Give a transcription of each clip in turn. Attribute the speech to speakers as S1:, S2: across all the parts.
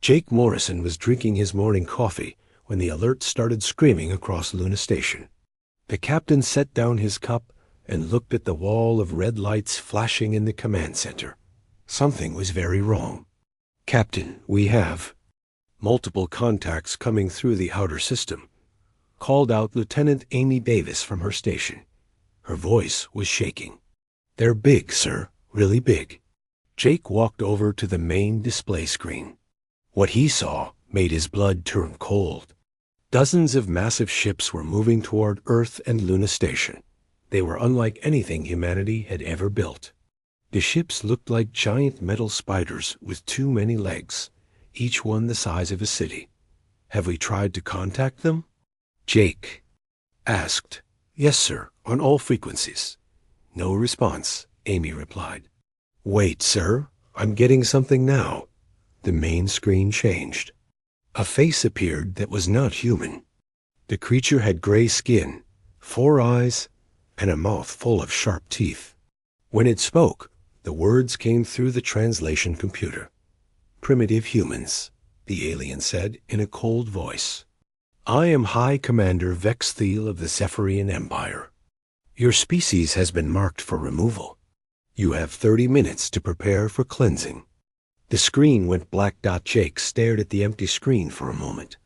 S1: Jake Morrison was drinking his morning coffee when the alert started screaming across Luna Station. The captain set down his cup and looked at the wall of red lights flashing in the command center. Something was very wrong. "Captain, we have multiple contacts coming through the outer system," called out Lieutenant Amy Davis from her station. Her voice was shaking. "They're big, sir, really big." Jake walked over to the main display screen. What he saw made his blood turn cold. Dozens of massive ships were moving toward Earth and Luna Station. They were unlike anything humanity had ever built. The ships looked like giant metal spiders with too many legs, each one the size of a city. "Have we tried to contact them?" Jake asked. "Yes, sir, on all frequencies." "No response," Amy replied. "Wait, sir, I'm getting something now." The main screen changed. A face appeared that was not human. The creature had gray skin, 4 eyes, and a mouth full of sharp teeth. When it spoke, the words came through the translation computer. "Primitive humans," the alien said in a cold voice. "I am High Commander Vex Thiel of the Zephyrian Empire. Your species has been marked for removal. You have 30 minutes to prepare for cleansing." The screen went black. Jake stared at the empty screen for a moment.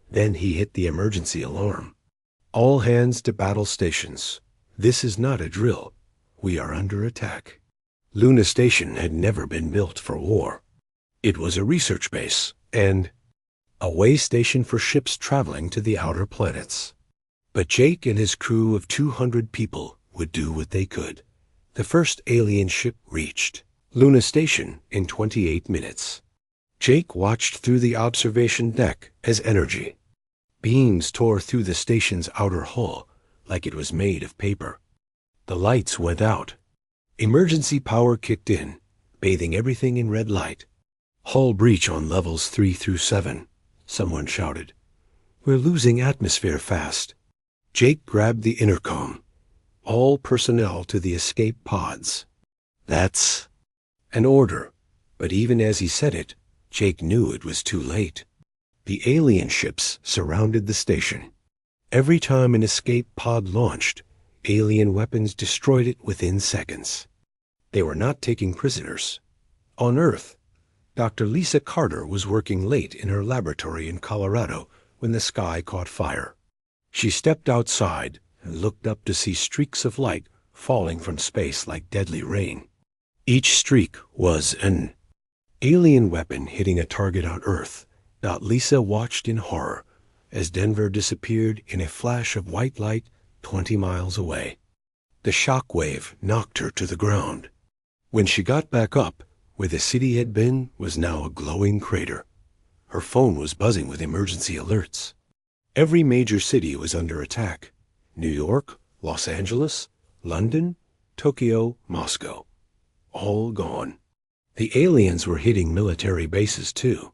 S1: Then he hit the emergency alarm. "All hands to battle stations. This is not a drill. We are under attack." Luna Station had never been built for war. It was a research base and a way station for ships traveling to the outer planets. But Jake and his crew of 200 people would do what they could. The first alien ship reached Luna Station in 28 minutes. Jake watched through the observation deck as energy beams tore through the station's outer hull like it was made of paper. The lights went out. Emergency power kicked in, bathing everything in red light. "Hull breach on levels 3 through 7, someone shouted. "We're losing atmosphere fast." Jake grabbed the intercom. "All personnel to the escape pods." "That's an order," but even as he said it, Jake knew it was too late. The alien ships surrounded the station. Every time an escape pod launched, alien weapons destroyed it within seconds. They were not taking prisoners. On Earth, Dr. Lisa Carter was working late in her laboratory in Colorado when the sky caught fire. She stepped outside and looked up to see streaks of light falling from space like deadly rain. Each streak was an alien weapon hitting a target on Earth. Lisa watched in horror as Denver disappeared in a flash of white light 20 miles away. The shock wave knocked her to the ground. When she got back up, where the city had been was now a glowing crater. Her phone was buzzing with emergency alerts. Every major city was under attack. New York, Los Angeles, London, Tokyo, Moscow. All gone. The aliens were hitting military bases too.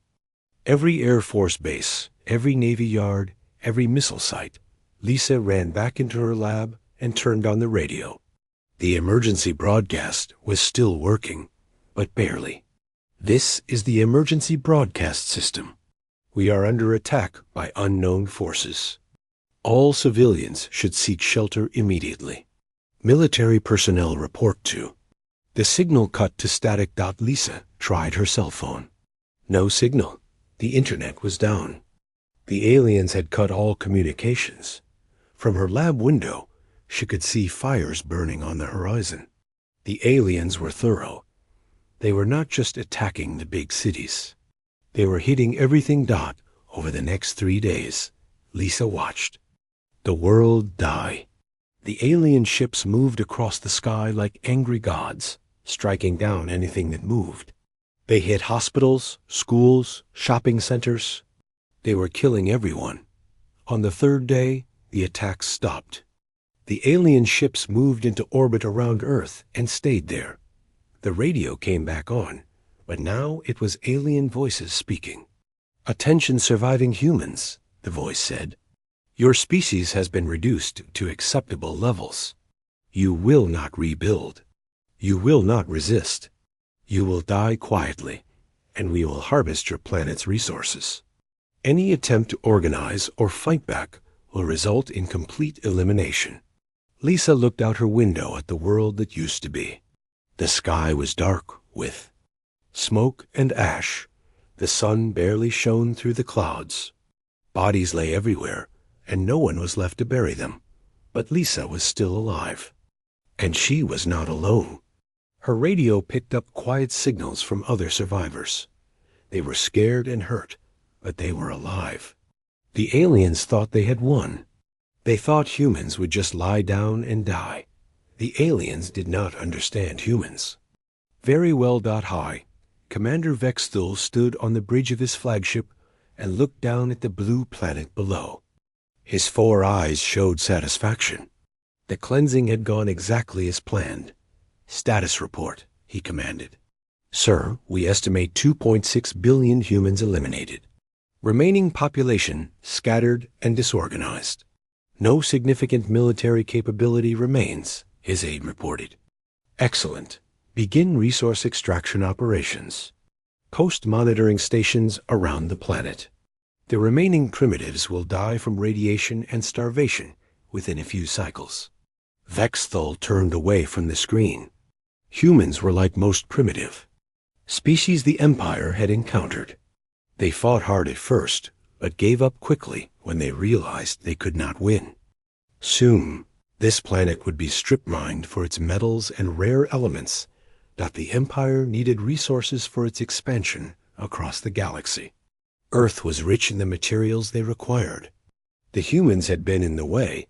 S1: Every Air Force base, every Navy yard, every missile site. Lisa ran back into her lab and turned on the radio. The emergency broadcast was still working, but barely. "This is the emergency broadcast system. We are under attack by unknown forces. All civilians should seek shelter immediately. Military personnel report to." The signal cut to static. Lisa tried her cell phone. No signal. The internet was down. The aliens had cut all communications. From her lab window, she could see fires burning on the horizon. The aliens were thorough. They were not just attacking the big cities. They were hitting everything. Over the next 3 days, Lisa watched the world die. The alien ships moved across the sky like angry gods, striking down anything that moved. They hit hospitals, schools, shopping centers. They were killing everyone. On the 3rd day, the attacks stopped. The alien ships moved into orbit around Earth and stayed there. The radio came back on, but now it was alien voices speaking. "Attention surviving humans," the voice said. "Your species has been reduced to acceptable levels. You will not rebuild. You will not resist. You will die quietly, and we will harvest your planet's resources. Any attempt to organize or fight back will result in complete elimination." Lisa looked out her window at the world that used to be. The sky was dark with smoke and ash. The sun barely shone through the clouds. Bodies lay everywhere, and no one was left to bury them. But Lisa was still alive. And she was not alone. Her radio picked up quiet signals from other survivors. They were scared and hurt, but they were alive. The aliens thought they had won. They thought humans would just lie down and die. The aliens did not understand humans. Very well. High, Commander Vexthul stood on the bridge of his flagship and looked down at the blue planet below. His 4 eyes showed satisfaction. The cleansing had gone exactly as planned. "Status report," he commanded. "Sir, we estimate 2.6 billion humans eliminated. Remaining population scattered and disorganized. No significant military capability remains," his aide reported. "Excellent. Begin resource extraction operations. Post monitoring stations around the planet. The remaining primitives will die from radiation and starvation within a few cycles." Vexthul turned away from the screen. Humans were like most primitive species the Empire had encountered. They fought hard at first, but gave up quickly when they realized they could not win. Soon, this planet would be strip-mined for its metals and rare elements. The Empire needed resources for its expansion across the galaxy. Earth was rich in the materials they required. The humans had been in the way,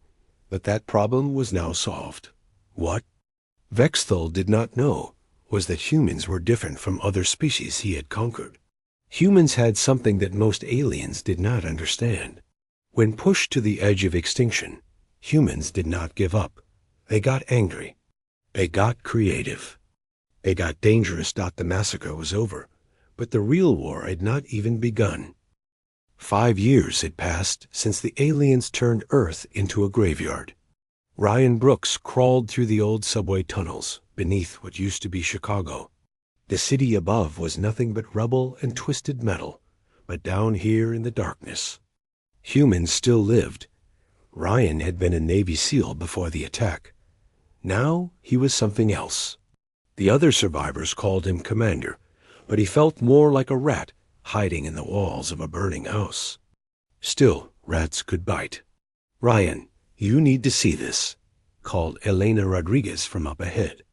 S1: but that problem was now solved. What Vexthul did not know was that humans were different from other species he had conquered. Humans had something that most aliens did not understand. When pushed to the edge of extinction, humans did not give up. They got angry. They got creative. They got dangerous. The massacre was over, but the real war had not even begun. 5 years had passed since the aliens turned Earth into a graveyard. Ryan Brooks crawled through the old subway tunnels beneath what used to be Chicago. The city above was nothing but rubble and twisted metal, but down here in the darkness, humans still lived. Ryan had been a Navy SEAL before the attack. Now he was something else. The other survivors called him Commander, but he felt more like a rat hiding in the walls of a burning house. Still, rats could bite. "Ryan, you need to see this," called Elena Rodriguez from up ahead.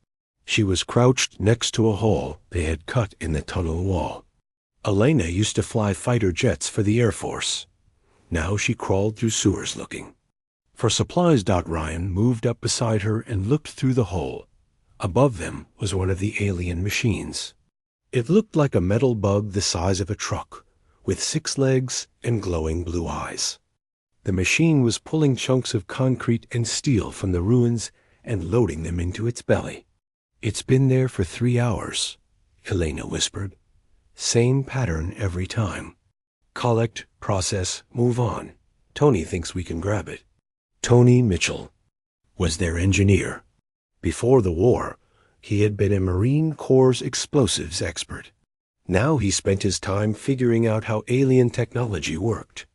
S1: She was crouched next to a hole they had cut in the tunnel wall. Elena used to fly fighter jets for the Air Force. Now she crawled through sewers looking for supplies. Ryan moved up beside her and looked through the hole. Above them was one of the alien machines. It looked like a metal bug the size of a truck, with 6 legs and glowing blue eyes. The machine was pulling chunks of concrete and steel from the ruins and loading them into its belly. "It's been there for 3 hours," Elena whispered. "Same pattern every time. Collect, process, move on. Tony thinks we can grab it." Tony Mitchell was their engineer. Before the war, he had been a Marine Corps explosives expert. Now he spent his time figuring out how alien technology worked.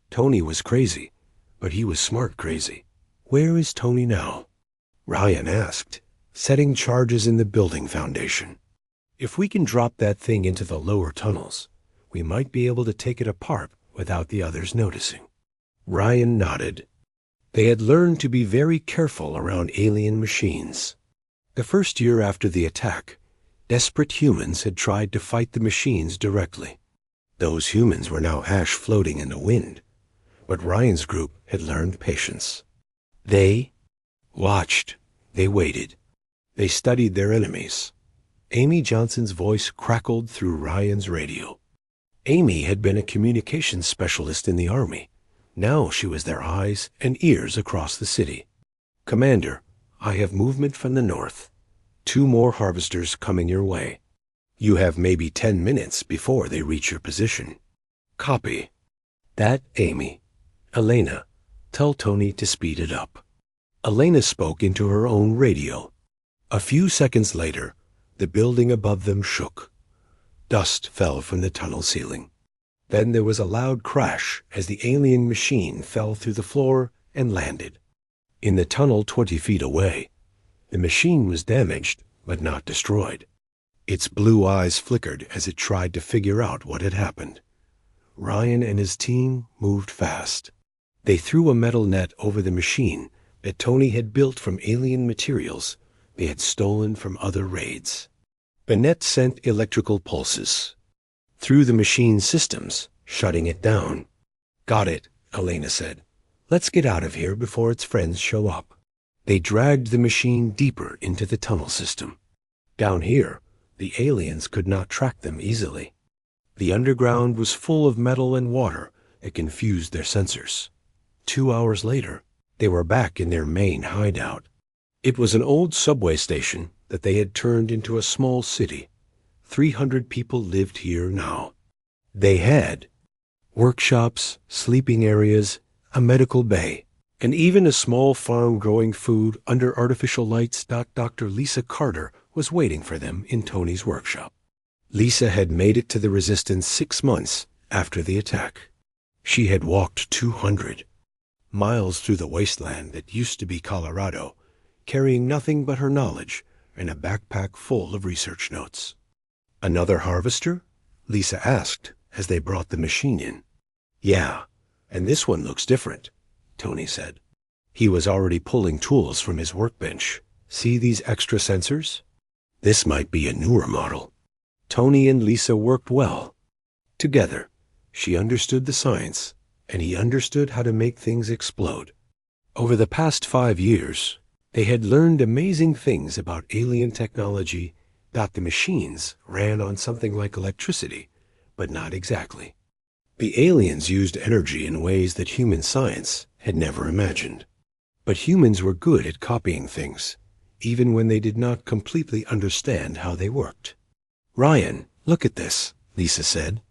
S1: Tony was crazy, but he was smart crazy. "Where is Tony now?" Ryan asked. "Setting charges in the building foundation. If we can drop that thing into the lower tunnels, we might be able to take it apart without the others noticing." Ryan nodded. They had learned to be very careful around alien machines. The first year after the attack, desperate humans had tried to fight the machines directly. Those humans were now ash floating in the wind, but Ryan's group had learned patience. They watched. They waited. They studied their enemies. Amy Johnson's voice crackled through Ryan's radio. Amy had been a communications specialist in the Army. Now she was their eyes and ears across the city. "Commander, I have movement from the north. 2 more harvesters coming your way. You have maybe 10 minutes before they reach your position." "Copy." "That, Amy. Elena, tell Tony to speed it up." Elena spoke into her own radio. A few seconds later, the building above them shook. Dust fell from the tunnel ceiling. Then there was a loud crash as the alien machine fell through the floor and landed. In the tunnel 20 feet away, the machine was damaged but not destroyed. Its blue eyes flickered as it tried to figure out what had happened. Ryan and his team moved fast. They threw a metal net over the machine that Tony had built from alien materials they had stolen from other raids. The net sent electrical pulses through the machine's systems, shutting it down. "Got it," Elena said. "Let's get out of here before its friends show up." They dragged the machine deeper into the tunnel system. Down here, the aliens could not track them easily. The underground was full of metal and water that confused their sensors. 2 hours later, they were back in their main hideout. It was an old subway station that they had turned into a small city. 300 people lived here now. They had workshops, sleeping areas, a medical bay, and even a small farm growing food under artificial lights. Dr. Lisa Carter was waiting for them in Tony's workshop. Lisa had made it to the Resistance 6 months after the attack. She had walked 200 miles through the wasteland that used to be Colorado, carrying nothing but her knowledge and a backpack full of research notes. "Another harvester?" Lisa asked as they brought the machine in. "Yeah, and this one looks different," Tony said. He was already pulling tools from his workbench. "See these extra sensors? This might be a newer model." Tony and Lisa worked well together. She understood the science, and he understood how to make things explode. Over the past 5 years, they had learned amazing things about alien technology. The machines ran on something like electricity, but not exactly. The aliens used energy in ways that human science had never imagined. But humans were good at copying things, even when they did not completely understand how they worked. "Ryan, look at this," Lisa said.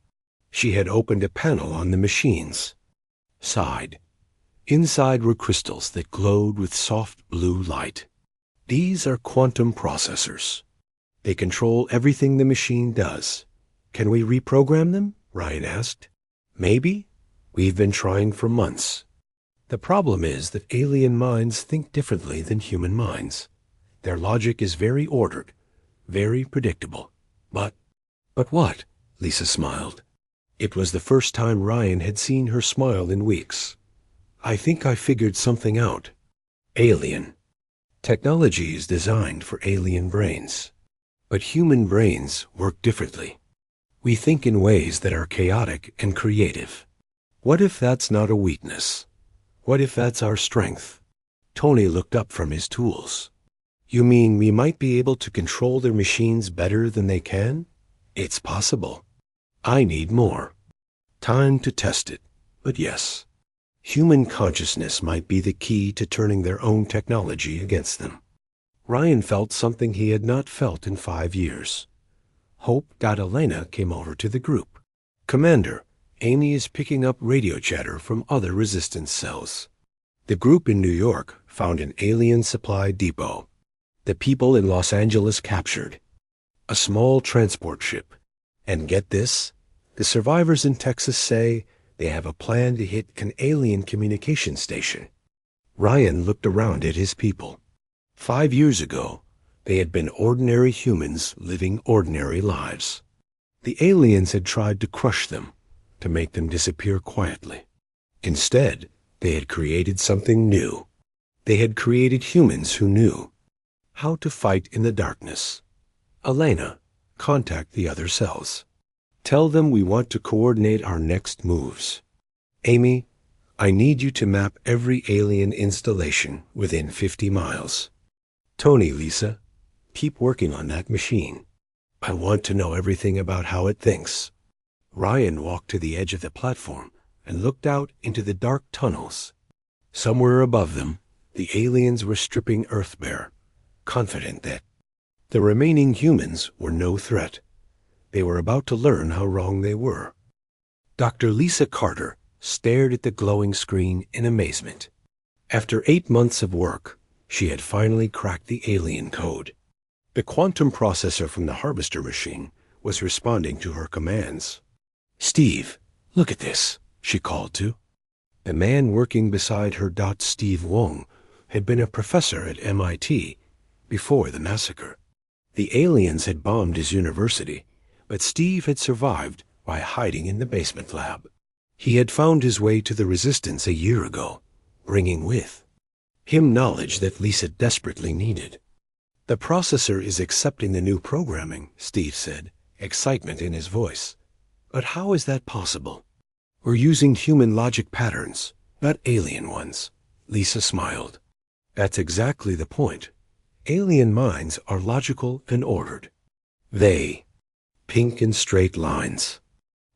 S1: She had opened a panel on the machines. Sighed. Inside were crystals that glowed with soft blue light. "These are quantum processors. They control everything the machine does." "Can we reprogram them?" Ryan asked. "Maybe. We've been trying for months. The problem is that alien minds think differently than human minds. Their logic is very ordered, very predictable. But what?" Lisa smiled. It was the first time Ryan had seen her smile in weeks. "I think I figured something out. Alien. Technology is designed for alien brains. But human brains work differently. We think in ways that are chaotic and creative. What if that's not a weakness? What if that's our strength?" Tony looked up from his tools. "You mean we might be able to control their machines better than they can?" "It's possible. I need more time to test it, but yes. Human consciousness might be the key to turning their own technology against them." Ryan felt something he had not felt in 5 years. Hope. Elena came over to the group. "Commander, Amy is picking up radio chatter from other resistance cells. The group in New York found an alien supply depot. The people in Los Angeles captured a small transport ship. And get this, the survivors in Texas say they have a plan to hit an alien communication station." Ryan looked around at his people. 5 years ago, they had been ordinary humans living ordinary lives. The aliens had tried to crush them, to make them disappear quietly. Instead, they had created something new. They had created humans who knew how to fight in the darkness. "Elena, contact the other cells. Tell them we want to coordinate our next moves. Amy, I need you to map every alien installation within 50 miles. Tony, Lisa, keep working on that machine. I want to know everything about how it thinks." Ryan walked to the edge of the platform and looked out into the dark tunnels. Somewhere above them, the aliens were stripping Earth bare, confident that the remaining humans were no threat. They were about to learn how wrong they were. Dr. Lisa Carter stared at the glowing screen in amazement. After 8 months of work, she had finally cracked the alien code. The quantum processor from the harvester machine was responding to her commands. "Steve, look at this," she called to. The man working beside her, Steve Wong, had been a professor at MIT before the massacre. The aliens had bombed his university, but Steve had survived by hiding in the basement lab. He had found his way to the Resistance a year ago, bringing with him knowledge that Lisa desperately needed. "The processor is accepting the new programming," Steve said, excitement in his voice. "But how is that possible?" "We're using human logic patterns, not alien ones," Lisa smiled. "That's exactly the point. Alien minds are logical and ordered. They, pink and straight lines.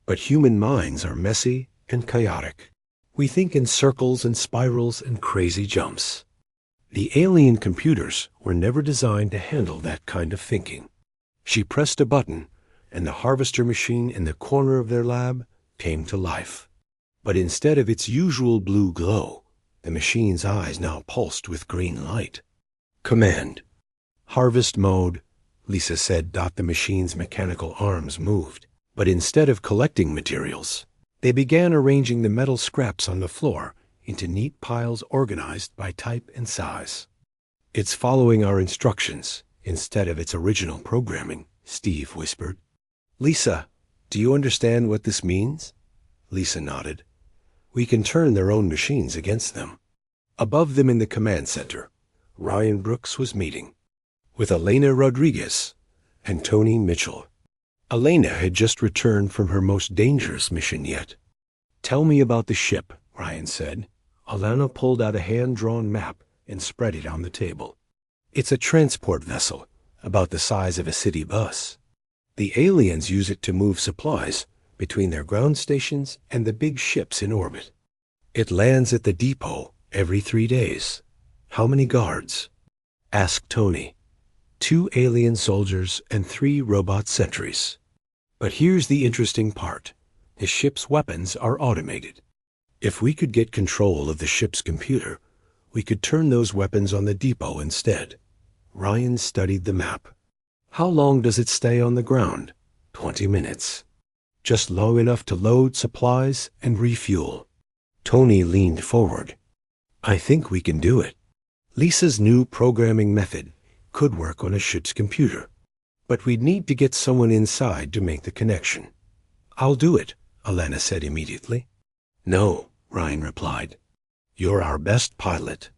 S1: But human minds are messy and chaotic. We think in circles and spirals and crazy jumps. The alien computers were never designed to handle that kind of thinking." She pressed a button, and the harvester machine in the corner of their lab came to life. But instead of its usual blue glow, the machine's eyes now pulsed with green light. "Command. Harvest mode," Lisa said. The machine's mechanical arms moved. But instead of collecting materials, they began arranging the metal scraps on the floor into neat piles organized by type and size. "It's following our instructions instead of its original programming," Steve whispered. "Lisa, do you understand what this means?" Lisa nodded. "We can turn their own machines against them." Above them in the command center, Ryan Brooks was meeting with Elena Rodriguez and Tony Mitchell. Elena had just returned from her most dangerous mission yet. "Tell me about the ship," Ryan said. Elena pulled out a hand-drawn map and spread it on the table. "It's a transport vessel, about the size of a city bus. The aliens use it to move supplies between their ground stations and the big ships in orbit. It lands at the depot every 3 days. How many guards?" asked Tony. 2 alien soldiers and 3 robot sentries. But here's the interesting part. The ship's weapons are automated. If we could get control of the ship's computer, we could turn those weapons on the depot instead. Ryan studied the map. "How long does it stay on the ground?" 20 minutes. Just long enough to load supplies and refuel. Tony leaned forward. "I think we can do it." Lisa's new programming method could work on a ship's computer, but we'd need to get someone inside to make the connection. "I'll do it," Elena said immediately. "No," Ryan replied. "You're our best pilot.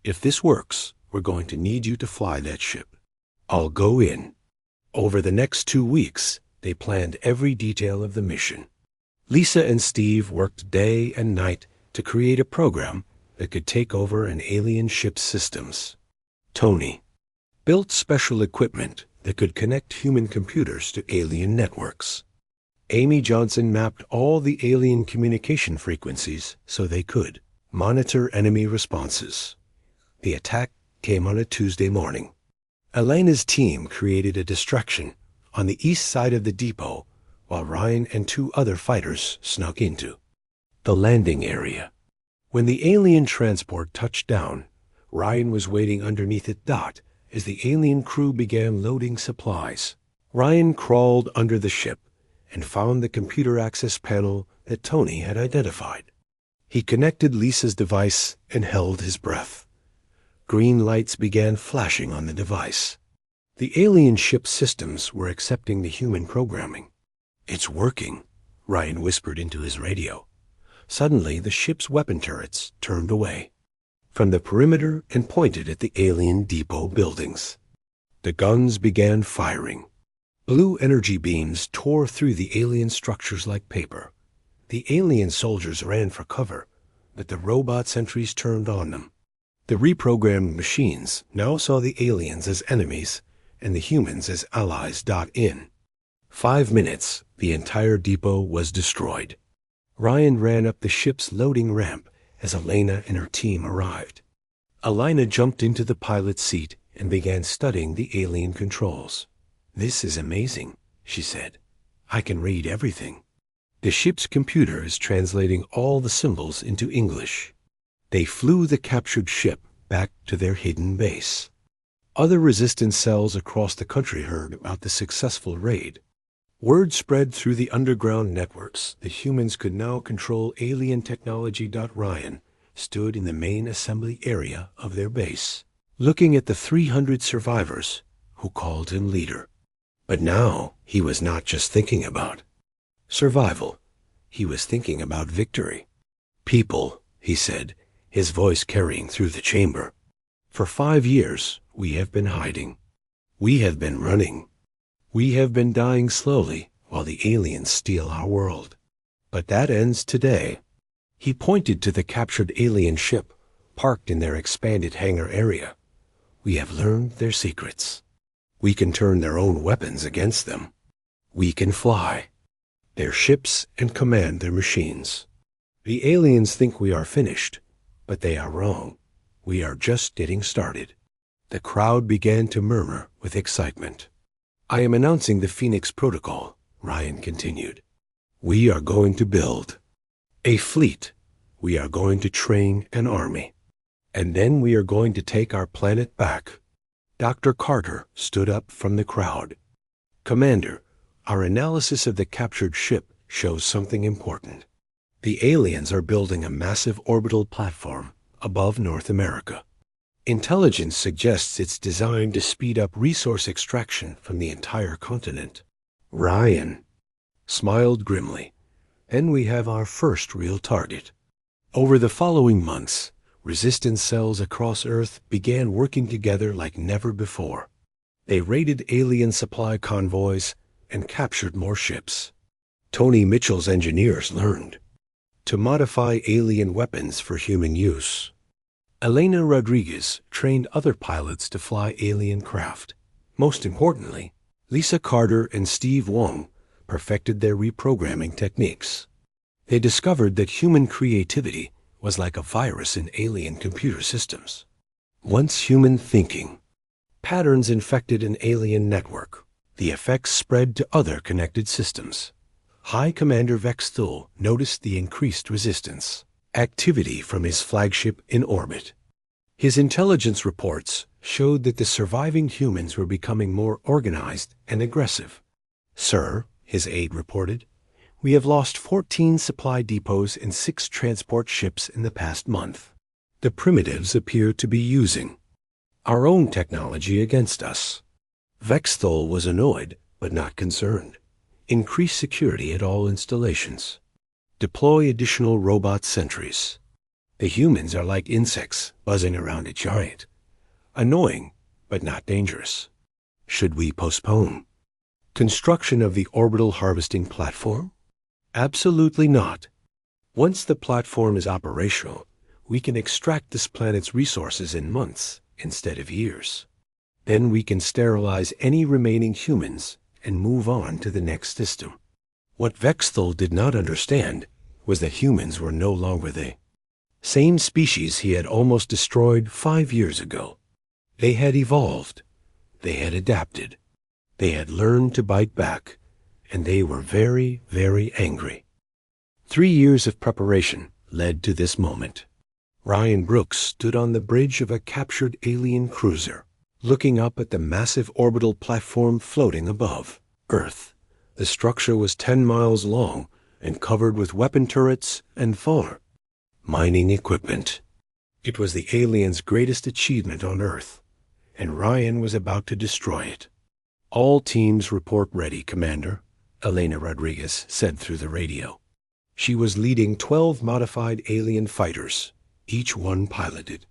S1: If this works, we're going to need you to fly that ship. I'll go in." Over the next 2 weeks, they planned every detail of the mission. Lisa and Steve worked day and night to create a program that could take over an alien ship's systems. Tony built special equipment that could connect human computers to alien networks. Amy Johnson mapped all the alien communication frequencies so they could monitor enemy responses. The attack came on a Tuesday morning. Elena's team created a distraction on the east side of the depot while Ryan and 2 other fighters snuck into the landing area. When the alien transport touched down, Ryan was waiting underneath it as the alien crew began loading supplies. Ryan crawled under the ship and found the computer access panel that Tony had identified. He connected Lisa's device and held his breath. Green lights began flashing on the device. The alien ship's systems were accepting the human programming. "It's working," Ryan whispered into his radio. Suddenly, the ship's weapon turrets turned away from the perimeter and pointed at the alien depot buildings. The guns began firing. Blue energy beams tore through the alien structures like paper. The alien soldiers ran for cover, but the robot sentries turned on them. The reprogrammed machines now saw the aliens as enemies and the humans as allies. In 5 minutes, the entire depot was destroyed. Ryan ran up the ship's loading ramp as Elena and her team arrived. Elena jumped into the pilot's seat and began studying the alien controls. "This is amazing," she said. "I can read everything. The ship's computer is translating all the symbols into English." They flew the captured ship back to their hidden base. Other resistance cells across the country heard about the successful raid. Word spread through the underground networks that humans could now control alien technology. Ryan stood in the main assembly area of their base, looking at the 300 survivors who called him leader. But now he was not just thinking about survival. He was thinking about victory. People, he said, his voice carrying through the chamber. For 5 years, we have been hiding. We have been running. We have been dying slowly while the aliens steal our world. But that ends today. He pointed to the captured alien ship parked in their expanded hangar area. We have learned their secrets. We can turn their own weapons against them. We can fly their ships and command their machines. The aliens think we are finished, but they are wrong. We are just getting started. The crowd began to murmur with excitement. I am announcing the Phoenix Protocol, Ryan continued. We are going to build a fleet. We are going to train an army. And then we are going to take our planet back. Dr. Carter stood up from the crowd. Commander, our analysis of the captured ship shows something important. The aliens are building a massive orbital platform above North America. Intelligence suggests it's designed to speed up resource extraction from the entire continent. Ryan smiled grimly. And we have our first real target. Over the following months, resistance cells across Earth began working together like never before. They raided alien supply convoys and captured more ships. Tony Mitchell's engineers learned to modify alien weapons for human use. Elena Rodriguez trained other pilots to fly alien craft. Most importantly, Lisa Carter and Steve Wong perfected their reprogramming techniques. They discovered that human creativity was like a virus in alien computer systems. Once human thinking, patterns infected an alien network. The effects spread to other connected systems. High Commander Vex Thul noticed the increased resistance, activity from his flagship in orbit. His intelligence reports showed that the surviving humans were becoming more organized and aggressive. Sir, his aide reported, we have lost 14 supply depots and 6 transport ships in the past month. The primitives appear to be using our own technology against us. Vex Thul was annoyed, but not concerned. Increase security at all installations. Deploy additional robot sentries. The humans are like insects buzzing around a giant. Annoying, but not dangerous. Should we postpone construction of the orbital harvesting platform? Absolutely not. Once the platform is operational, we can extract this planet's resources in months instead of years. Then we can sterilize any remaining humans and move on to the next system. What Vex Thul did not understand was that humans were no longer the same species he had almost destroyed 5 years ago. They had evolved. They had adapted. They had learned to bite back, and they were very, very angry. 3 years of preparation led to this moment. Ryan Brooks stood on the bridge of a captured alien cruiser, looking up at the massive orbital platform floating above Earth. The structure was 10 miles long and covered with weapon turrets and mining equipment. It was the aliens' greatest achievement on Earth, and Ryan was about to destroy it. All teams report ready, Commander, Elena Rodriguez said through the radio. She was leading 12 modified alien fighters, each one piloted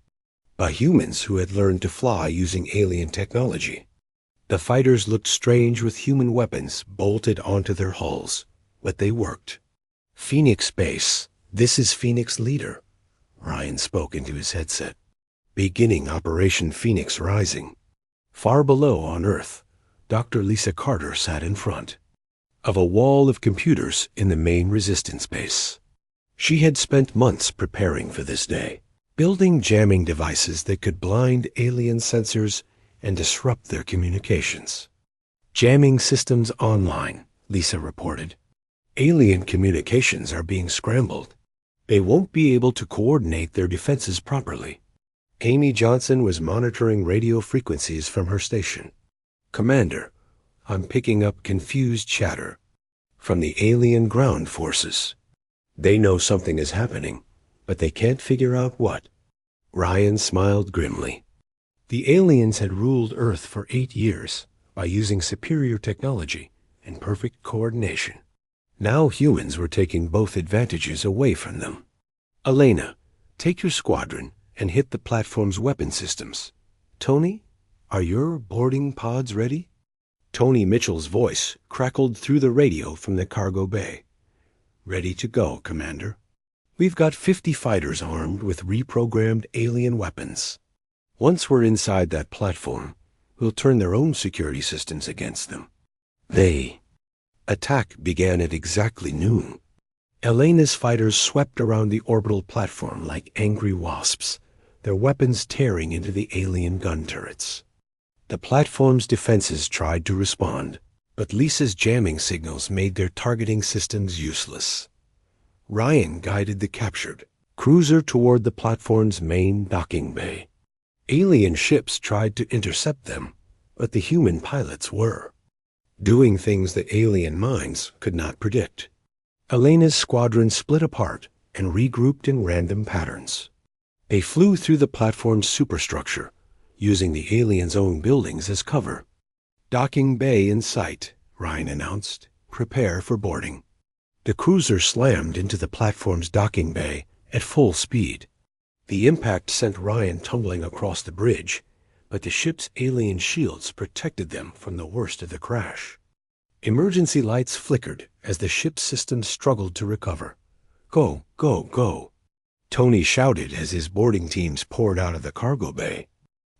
S1: by humans who had learned to fly using alien technology. The fighters looked strange with human weapons bolted onto their hulls, but they worked. Phoenix Base, this is Phoenix Leader, Ryan spoke into his headset. Beginning Operation Phoenix Rising. Far below on Earth, Dr. Lisa Carter sat in front of a wall of computers in the main resistance base. She had spent months preparing for this day, building jamming devices that could blind alien sensors and disrupt their communications. Jamming systems online, Lisa reported. Alien communications are being scrambled. They won't be able to coordinate their defenses properly. Amy Johnson was monitoring radio frequencies from her station. Commander, I'm picking up confused chatter, from the alien ground forces. They know something is happening, but they can't figure out what. Ryan smiled grimly. The aliens had ruled Earth for 8 years by using superior technology and perfect coordination. Now humans were taking both advantages away from them. Elena, take your squadron and hit the platform's weapon systems. Tony, are your boarding pods ready? Tony Mitchell's voice crackled through the radio from the cargo bay. Ready to go, Commander. We've got 50 fighters armed with reprogrammed alien weapons. Once we're inside that platform, we'll turn their own security systems against them. Attack began at exactly noon. Elena's fighters swept around the orbital platform like angry wasps, their weapons tearing into the alien gun turrets. The platform's defenses tried to respond, but Lisa's jamming signals made their targeting systems useless. Ryan guided the captured cruiser toward the platform's main docking bay. Alien ships tried to intercept them, but the human pilots were doing things that alien minds could not predict. Elena's squadron split apart and regrouped in random patterns. They flew through the platform's superstructure, using the aliens' own buildings as cover. Docking bay in sight, Ryan announced. Prepare for boarding. The cruiser slammed into the platform's docking bay at full speed. The impact sent Ryan tumbling across the bridge, but the ship's alien shields protected them from the worst of the crash. Emergency lights flickered as the ship's systems struggled to recover. Go, go, go. Tony shouted as his boarding teams poured out of the cargo bay.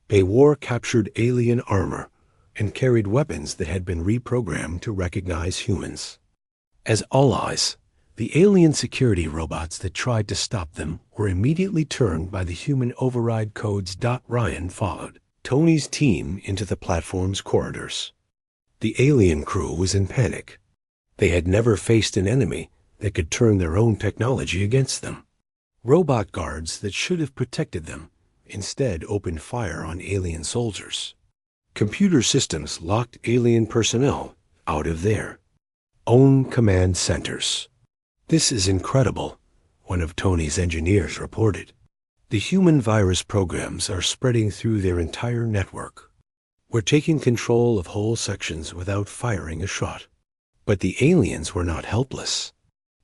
S1: They wore captured alien armor and carried weapons that had been reprogrammed to recognize humans. As allies, the alien security robots that tried to stop them were immediately turned by the human override codes. Ryan followed Tony's team into the platform's corridors. The alien crew was in panic. They had never faced an enemy that could turn their own technology against them. Robot guards that should have protected them instead opened fire on alien soldiers. Computer systems locked alien personnel out of their own command centers. This is incredible, one of Tony's engineers reported. The human virus programs are spreading through their entire network. We're taking control of whole sections without firing a shot. But the aliens were not helpless.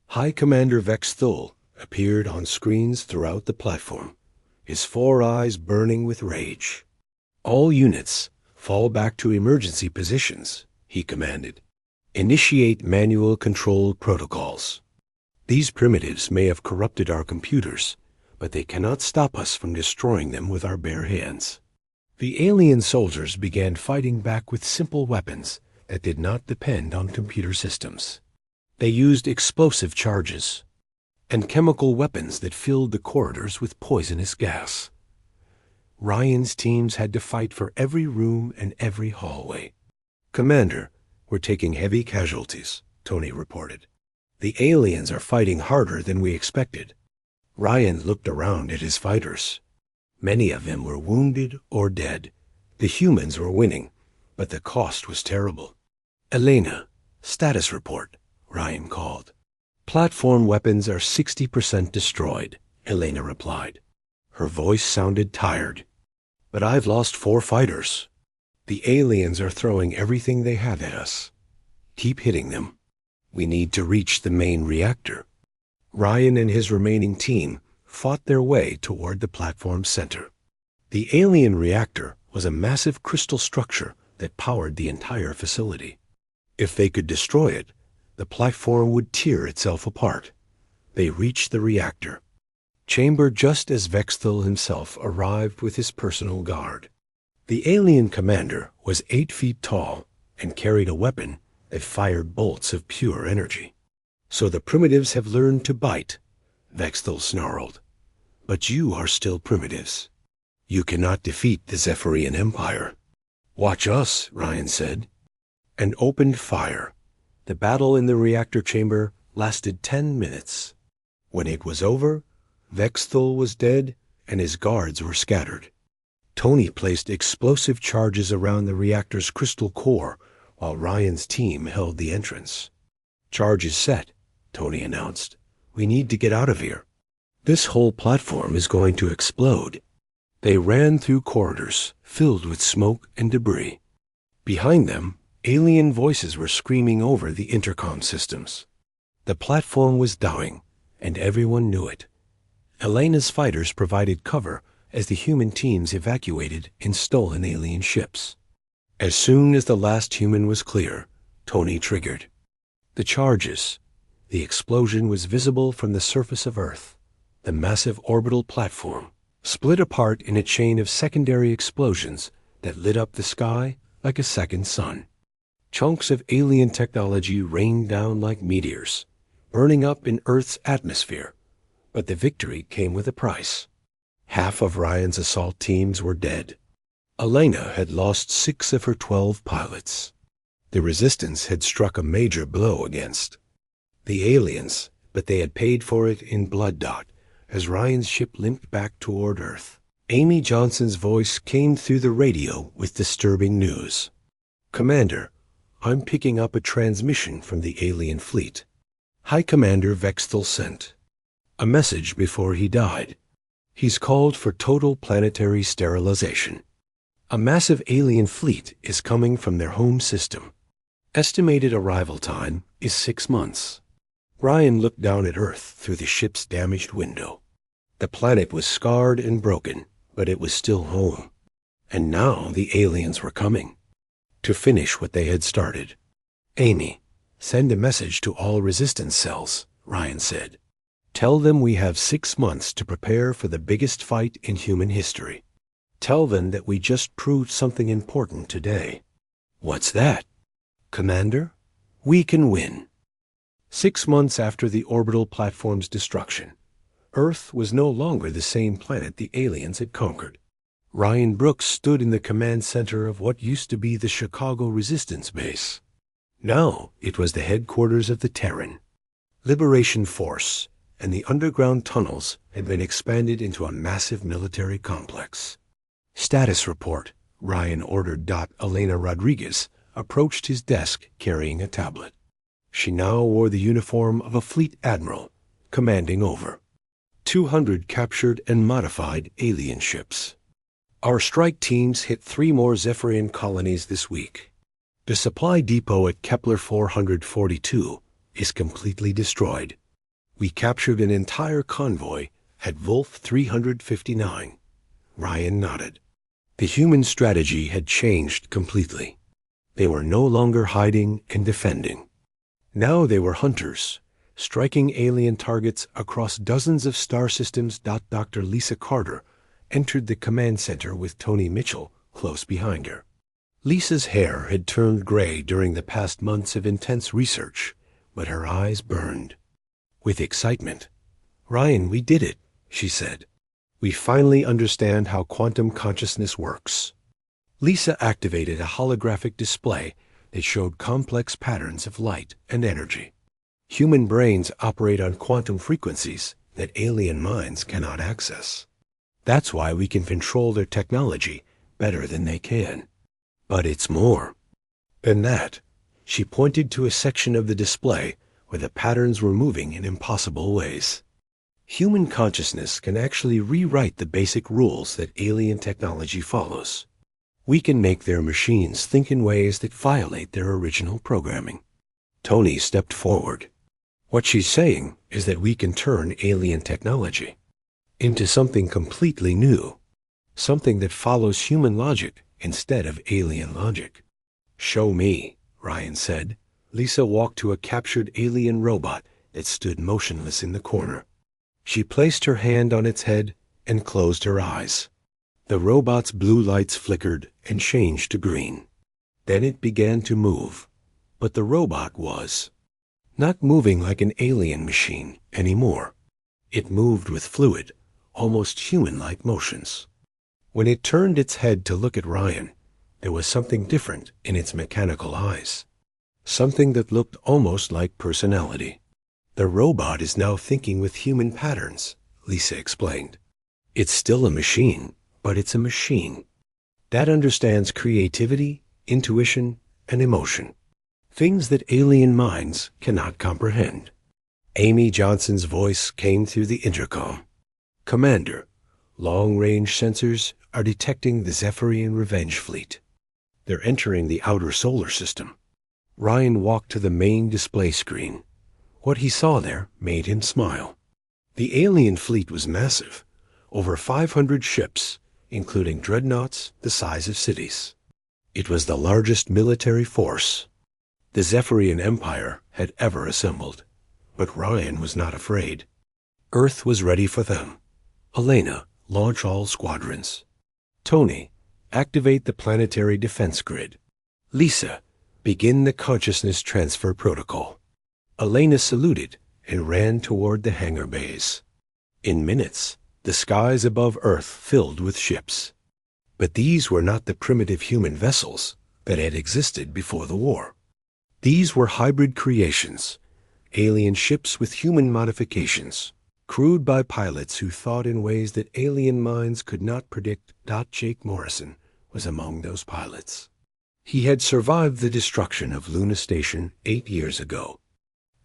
S1: High Commander Vex Thul appeared on screens throughout the platform, his 4 eyes burning with rage. All units, fall back to emergency positions, he commanded. Initiate manual control protocols. These primitives may have corrupted our computers, but they cannot stop us from destroying them with our bare hands. The alien soldiers began fighting back with simple weapons that did not depend on computer systems. They used explosive charges and chemical weapons that filled the corridors with poisonous gas. Ryan's teams had to fight for every room and every hallway. Commander, we're taking heavy casualties, Tony reported. The aliens are fighting harder than we expected. Ryan looked around at his fighters. Many of them were wounded or dead. The humans were winning, but the cost was terrible. Elena, status report, Ryan called. Platform weapons are 60% destroyed, Elena replied. Her voice sounded tired. But I've lost 4 fighters. The aliens are throwing everything they have at us. Keep hitting them. We need to reach the main reactor. Ryan and his remaining team fought their way toward the platform's center. The alien reactor was a massive crystal structure that powered the entire facility. If they could destroy it, the platform would tear itself apart. They reached the reactor chamber just as Vexthul himself arrived with his personal guard. The alien commander was 8 feet tall and carried a weapon that fired bolts of pure energy. So the primitives have learned to bite, Vexthul snarled. But you are still primitives. You cannot defeat the Zephyrian Empire. Watch us, Ryan said, and opened fire. The battle in the reactor chamber lasted 10 minutes. When it was over, Vexthul was dead and his guards were scattered. Tony placed explosive charges around the reactor's crystal core while Ryan's team held the entrance. "Charge is set," Tony announced. "We need to get out of here. This whole platform is going to explode." They ran through corridors filled with smoke and debris. Behind them, alien voices were screaming over the intercom systems. The platform was dying, and everyone knew it. Elena's fighters provided cover as the human teams evacuated in stolen alien ships. As soon as the last human was clear, Tony triggered. The charges. The explosion was visible from the surface of Earth. The massive orbital platform split apart in a chain of secondary explosions that lit up the sky like a second sun. Chunks of alien technology rained down like meteors, burning up in Earth's atmosphere. But the victory came with a price. Half of Ryan's assault teams were dead. Elena had lost 6 of her 12 pilots. The resistance had struck a major blow against the aliens, but they had paid for it in blood as Ryan's ship limped back toward Earth. Amy Johnson's voice came through the radio with disturbing news. "Commander, I'm picking up a transmission from the alien fleet. High Commander Vexthal sent a message before he died. He's called for total planetary sterilization. A massive alien fleet is coming from their home system. Estimated arrival time is 6 months." Ryan looked down at Earth through the ship's damaged window. The planet was scarred and broken, but it was still home. And now the aliens were coming to finish what they had started. "Amy, send a message to all resistance cells," Ryan said. "Tell them we have 6 months to prepare for the biggest fight in human history. Tell them that we just proved something important today." "What's that?" "Commander, we can win." 6 months after the orbital platform's destruction, Earth was no longer the same planet the aliens had conquered. Ryan Brooks stood in the command center of what used to be the Chicago Resistance Base. Now it was the headquarters of the Terran Liberation Force, and the underground tunnels had been expanded into a massive military complex. "Status report," Ryan ordered. Elena Rodriguez approached his desk carrying a tablet. She now wore the uniform of a fleet admiral, commanding over 200 captured and modified alien ships. "Our strike teams hit 3 more Zephyrian colonies this week. The supply depot at Kepler 442 is completely destroyed. We captured an entire convoy at Wolf 359. Ryan nodded. The human strategy had changed completely. They were no longer hiding and defending. Now they were hunters, striking alien targets across dozens of star systems. Dr. Lisa Carter entered the command center with Tony Mitchell close behind her. Lisa's hair had turned gray during the past months of intense research, but her eyes burned with excitement. "Ryan, we did it," she said. "We finally understand how quantum consciousness works." Lisa activated a holographic display that showed complex patterns of light and energy. Human brains operate on quantum frequencies that alien minds cannot access. That's why we can control their technology better than they can. But it's more than that. She pointed to a section of the display where the patterns were moving in impossible ways. Human consciousness can actually rewrite the basic rules that alien technology follows. We can make their machines think in ways that violate their original programming. Tony stepped forward. "What she's saying is that we can turn alien technology into something completely new, something that follows human logic instead of alien logic." "Show me," Ryan said. Lisa walked to a captured alien robot that stood motionless in the corner. She placed her hand on its head and closed her eyes. The robot's blue lights flickered and changed to green. Then it began to move, but the robot was not moving like an alien machine anymore. It moved with fluid, almost human-like motions. When it turned its head to look at Ryan, there was something different in its mechanical eyes, something that looked almost like personality. "The robot is now thinking with human patterns," Lisa explained. "It's still a machine, but it's a machine that understands creativity, intuition, and emotion. things that alien minds cannot comprehend. Amy Johnson's voice came through the intercom. Commander, long-range sensors are detecting the Zephyrian Revenge Fleet. They're entering the outer solar system. Ryan walked to the main display screen. What he saw there made him smile. The alien fleet was massive, over 500 ships, including dreadnoughts the size of cities. It was the largest military force the Zephyrian Empire had ever assembled. But Ryan was not afraid. Earth was ready for them. Elena, launch all squadrons. Tony, activate the planetary defense grid. Lisa, begin the consciousness transfer protocol. Elena saluted and ran toward the hangar bays. In minutes, the skies above Earth filled with ships. But these were not the primitive human vessels that had existed before the war. These were hybrid creations, alien ships with human modifications, crewed by pilots who thought in ways that alien minds could not predict. Jake Morrison was among those pilots. He had survived the destruction of Luna Station 8 years ago,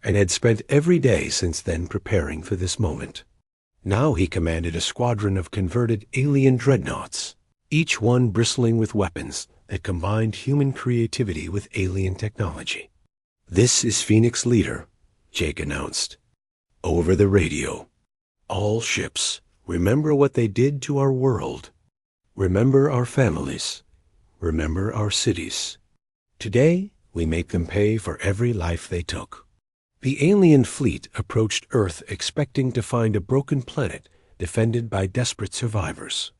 S1: and had spent every day since then preparing for this moment. Now he commanded a squadron of converted alien dreadnoughts, each one bristling with weapons that combined human creativity with alien technology. "This is Phoenix Leader," Jake announced. Over the radio. "All ships, remember what they did to our world. Remember our families. Remember our cities. Today, we make them pay for every life they took." The alien fleet approached Earth expecting to find a broken planet defended by desperate survivors.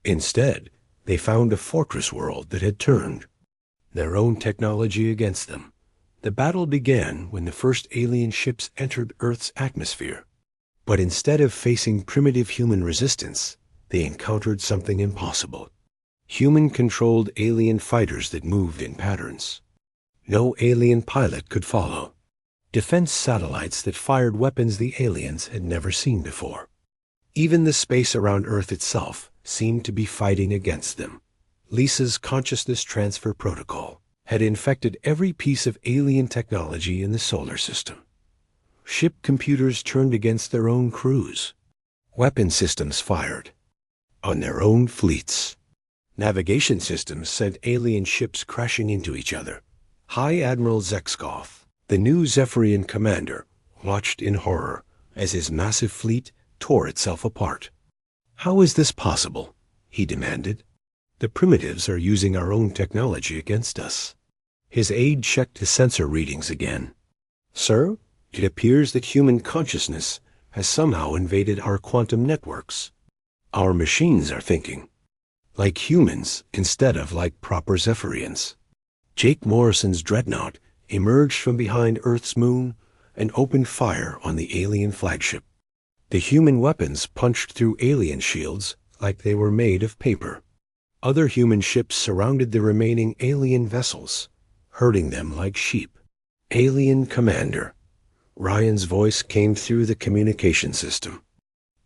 S1: Instead, they found a fortress world that had turned their own technology against them. The battle began when the first alien ships entered Earth's atmosphere. But instead of facing primitive human resistance, they encountered something impossible. Human-controlled alien fighters that moved in patterns. No alien pilot could follow. Defense satellites that fired weapons the aliens had never seen before. Even the space around Earth itself seemed to be fighting against them. Lisa's consciousness transfer protocol had infected every piece of alien technology in the solar system. Ship computers turned against their own crews. Weapon systems fired on their own fleets. Navigation systems sent alien ships crashing into each other. High Admiral Zexkoth, the new Zephyrian commander, watched in horror as his massive fleet tore itself apart. "How is this possible?" he demanded. "The primitives are using our own technology against us." His aide checked his sensor readings again. "Sir, it appears that human consciousness has somehow invaded our quantum networks. Our machines are thinking like humans instead of like proper Zephyrians." Jake Morrison's dreadnought emerged from behind Earth's moon and opened fire on the alien flagship. The human weapons punched through alien shields like they were made of paper. Other human ships surrounded the remaining alien vessels, herding them like sheep. "Alien Commander." Ryan's voice came through the communication system.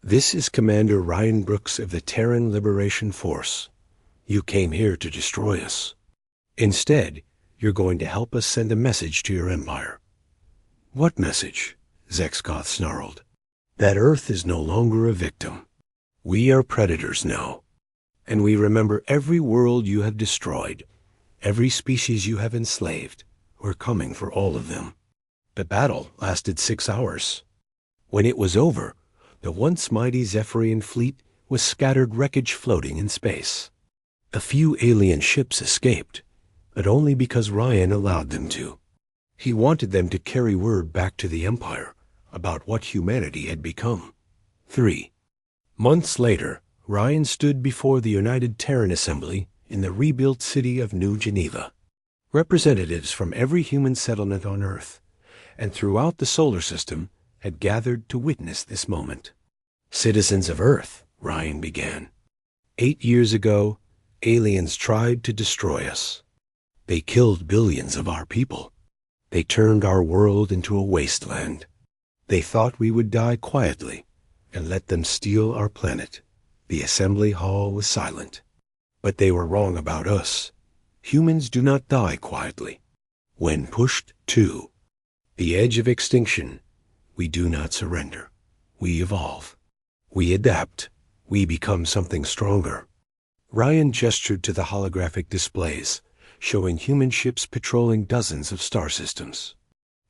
S1: "This is Commander Ryan Brooks of the Terran Liberation Force. You came here to destroy us. Instead, you're going to help us send a message to your empire." "What message?" Zexkoth snarled. "That Earth is no longer a victim. We are predators now, and we remember every world you have destroyed, every species you have enslaved. We're coming for all of them." The battle lasted 6 hours. When it was over, the once mighty Zephyrian fleet was scattered wreckage floating in space. A few alien ships escaped, but only because Ryan allowed them to. He wanted them to carry word back to the Empire about what humanity had become. 3 months later, Ryan stood before the United Terran Assembly in the rebuilt city of New Geneva. Representatives from every human settlement on Earth and throughout the solar system had gathered to witness this moment. "Citizens of Earth," Ryan began. 8 years ago, aliens tried to destroy us. They killed billions of our people. They turned our world into a wasteland. They thought we would die quietly and let them steal our planet. The assembly hall was silent. But they were wrong about us. Humans do not die quietly. When pushed to the edge of extinction, we do not surrender. We evolve. We adapt. We become something stronger. Ryan gestured to the holographic displays, showing human ships patrolling dozens of star systems.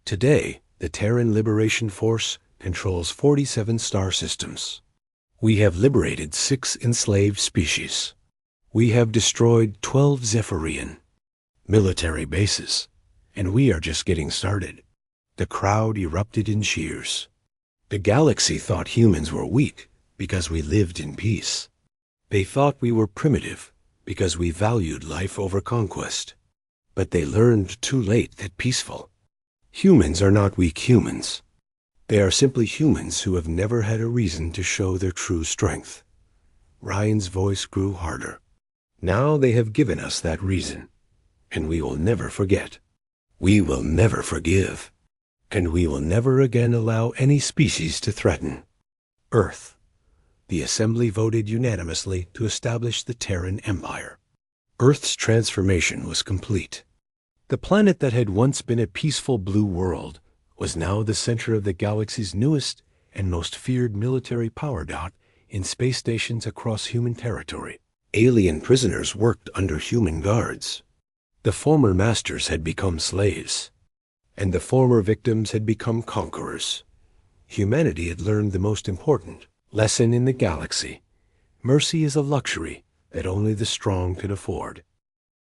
S1: Today, the Terran Liberation Force controls 47 star systems. We have liberated 6 enslaved species. We have destroyed 12 Zephyrian military bases, and we are just getting started. The crowd erupted in cheers. The galaxy thought humans were weak because we lived in peace. They thought we were primitive because we valued life over conquest. But they learned too late that peaceful humans are not weak humans. They are simply humans who have never had a reason to show their true strength. Ryan's voice grew harder. Now they have given us that reason, and we will never forget. We will never forgive, and we will never again allow any species to threaten Earth. The Assembly voted unanimously to establish the Terran Empire. Earth's transformation was complete. The planet that had once been a peaceful blue world was now the center of the galaxy's newest and most feared military power dot in space stations across human territory. Alien prisoners worked under human guards. The former masters had become slaves, and the former victims had become conquerors. Humanity had learned the most important lesson in the galaxy. Mercy is a luxury that only the strong can afford.